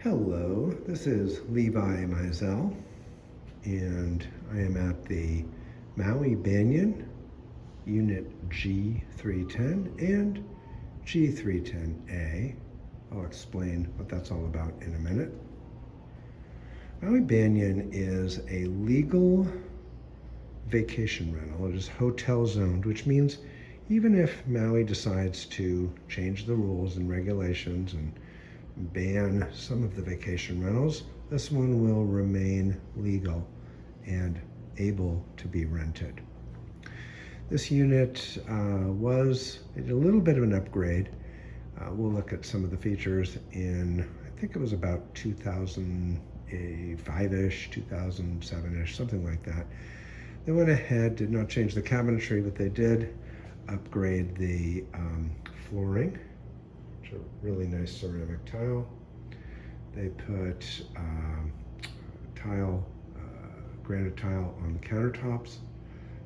Hello, this is Levi Mizell, and I am at the Maui Banyan Unit G-310 and G-310A. I'll explain what that's all about in a minute. Maui Banyan is a legal vacation rental. It is hotel zoned, which means even if Maui decides to change the rules and regulations and ban some of the vacation rentals, this one will remain legal and able to be rented. This unit was a little bit of an upgrade. We'll look at some of the features in, I think it was about 2005-ish, 2007-ish, something like that. They went ahead, did not change the cabinetry, but they did upgrade the flooring. A really nice ceramic tile. They put granite tile on the countertops.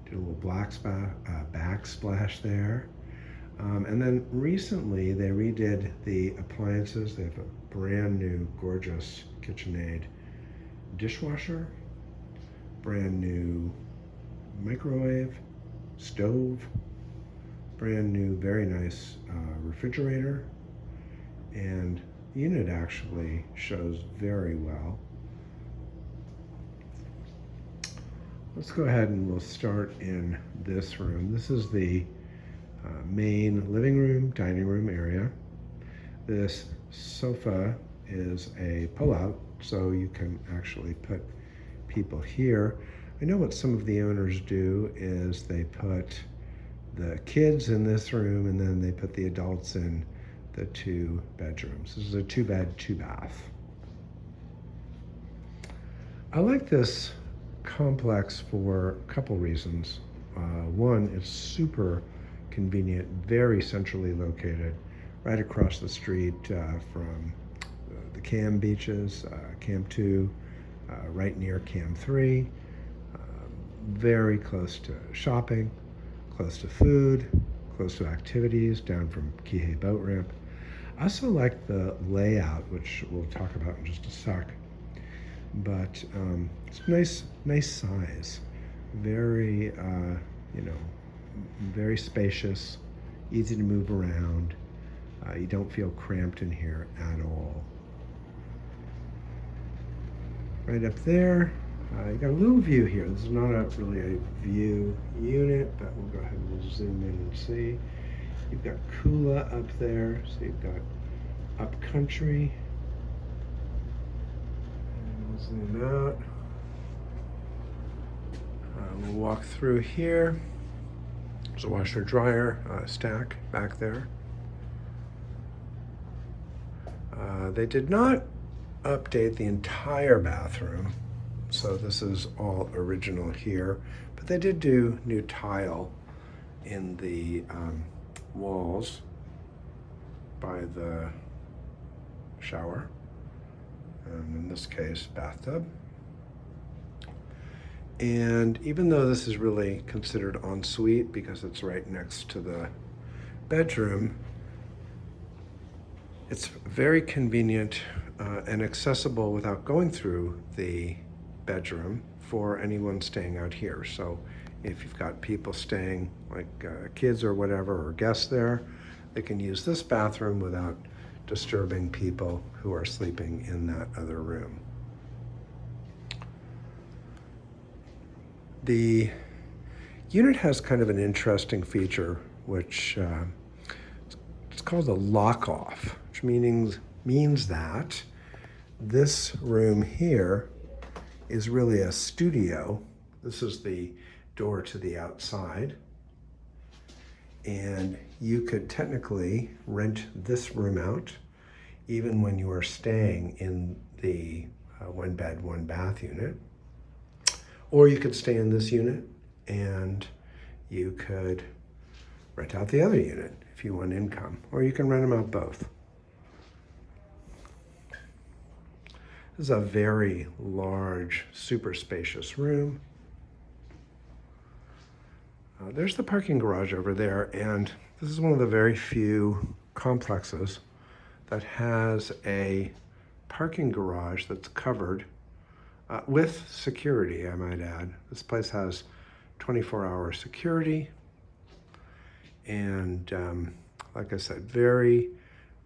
Did a little backsplash there. And then recently they redid the appliances. They have a brand new gorgeous KitchenAid dishwasher, brand new microwave, stove, brand new very nice refrigerator. And the unit actually shows very well. Let's go ahead and we'll start in this room. This is the main living room, dining room area. This sofa is a pull-out, so you can actually put people here. I know what some of the owners do is they put the kids in this room and then they put the adults in the two bedrooms. This is a 2-bed, 2-bath. I like this complex for a couple reasons. One, it's super convenient, very centrally located, right across the street from the Kam beaches, Kam II, right near Kam III, very close to shopping, close to food, close to activities, down from Kihei boat ramp. I also like the layout, which we'll talk about in just a sec. But it's nice size, very very spacious, easy to move around. You don't feel cramped in here at all. Right up there, you got a little view here. This is not really a view unit, but we'll go ahead and we'll zoom in and see. You've got Kula up there, so you've got upcountry. And we'll zoom out. We'll walk through here. There's a washer dryer stack back there. They did not update the entire bathroom, so this is all original here, but they did do new tile in the walls by the shower, and in this case bathtub. And even though this is really considered ensuite because it's right next to the bedroom, it's very convenient and accessible without going through the bedroom for anyone staying out here. So if you've got people staying, like kids or whatever, or guests there, they can use this bathroom without disturbing people who are sleeping in that other room. The unit has kind of an interesting feature, which it's called a lock-off, which means that this room here is really a studio. This is the door to the outside, and you could technically rent this room out even when you are staying in the 1-bed, 1-bath unit. Or you could stay in this unit and you could rent out the other unit if you want income, or you can rent them out both. This is a very large, super spacious room. There's the parking garage over there, and this is one of the very few complexes that has a parking garage that's covered with security, I might add. This place has 24-hour security, and like I said, very,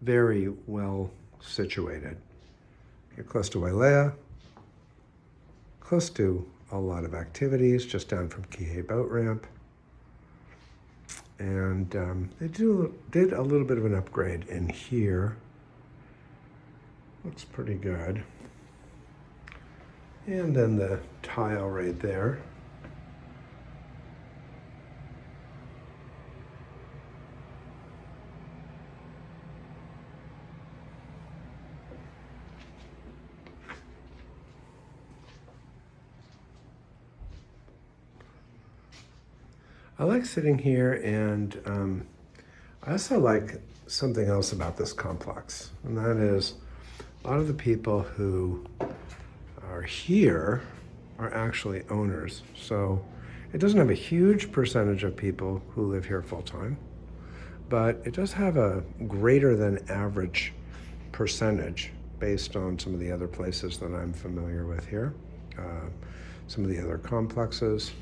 very well situated. You're close to Wailea, close to a lot of activities, just down from Kihei boat ramp. And they did a little bit of an upgrade in here. Looks pretty good. And then the tile right there. I like sitting here, and I also like something else about this complex, and that is a lot of the people who are here are actually owners. So it doesn't have a huge percentage of people who live here full-time, but it does have a greater than average percentage based on some of the other places that I'm familiar with here, some of the other complexes.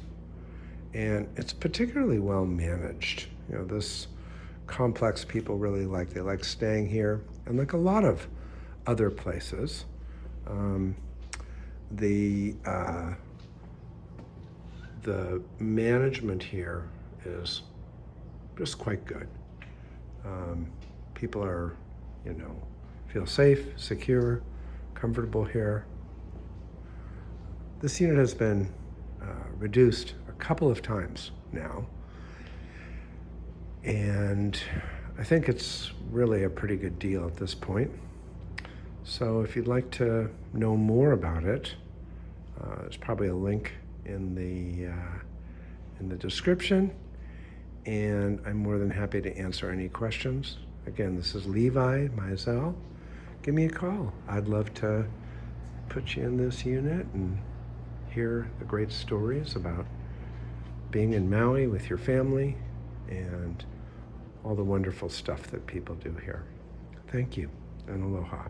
And it's particularly well managed. You know, this complex people really like. They like staying here, and like a lot of other places, the management here is just quite good. People are, you know, feel safe, secure, comfortable here. This unit has been reduced a couple of times now, and I think it's really a pretty good deal at this point. So if you'd like to know more about it, there's probably a link in the description, and I'm more than happy to answer any questions. Again, this is Levi Mizell. Give me a call. I'd love to put you in this unit and hear the great stories about being in Maui with your family and all the wonderful stuff that people do here. Thank you, and aloha.